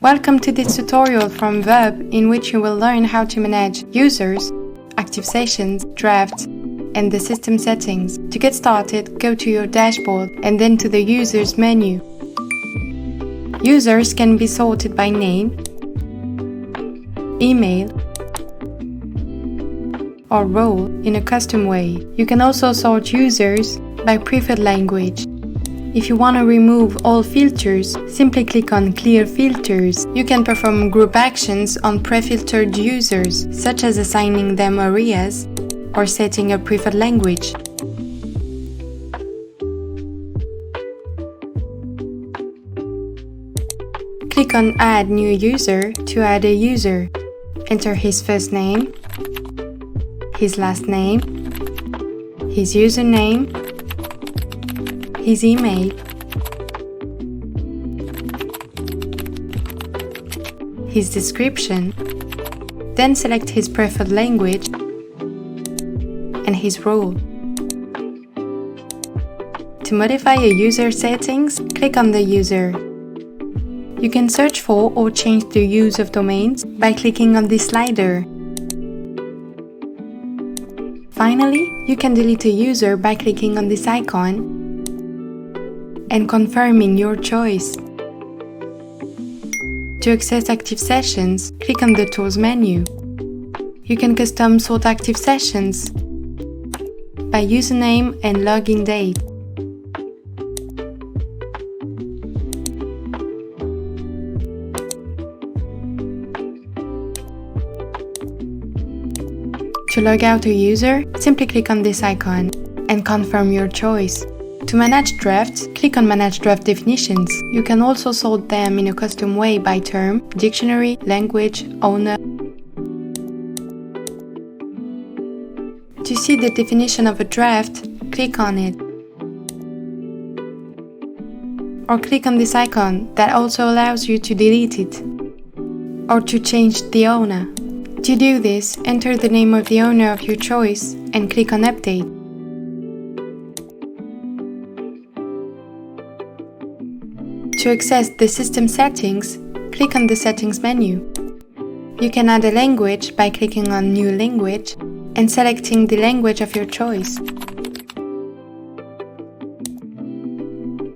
Welcome to this tutorial from Verb, in which you will learn how to manage users, active sessions, drafts, and the system settings. To get started, go to your dashboard and then to the Users menu. Users can be sorted by name, email, or role in a custom way. You can also sort users by preferred language. If you want to remove all filters, simply click on Clear Filters. You can perform group actions on pre-filtered users, such as assigning them areas or setting a preferred language. Click on Add New User to add a user. Enter his first name, his last name, his username, his email, his description, then select his preferred language and his role. To modify a user settings, click on the user. You can search for or change the use of domains by clicking on this slider. Finally, you can delete a user by clicking on this icon and confirming your choice. To access active sessions, click on the Tools menu. You can custom sort active sessions by username and login date. To log out a user, simply click on this icon and confirm your choice. To manage drafts, click on Manage Draft Definitions. You can also sort them in a custom way by term, dictionary, language, owner. To see the definition of a draft, click on it. Or click on this icon that also allows you to delete it or to change the owner. To do this, enter the name of the owner of your choice and click on Update. To access the system settings, click on the Settings menu. You can add a language by clicking on New Language and selecting the language of your choice.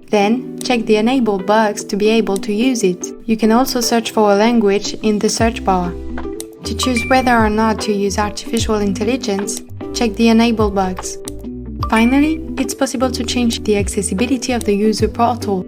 Then, check the Enable box to be able to use it. You can also search for a language in the search bar. To choose whether or not to use artificial intelligence, check the Enable box. Finally, it's possible to change the accessibility of the user portal.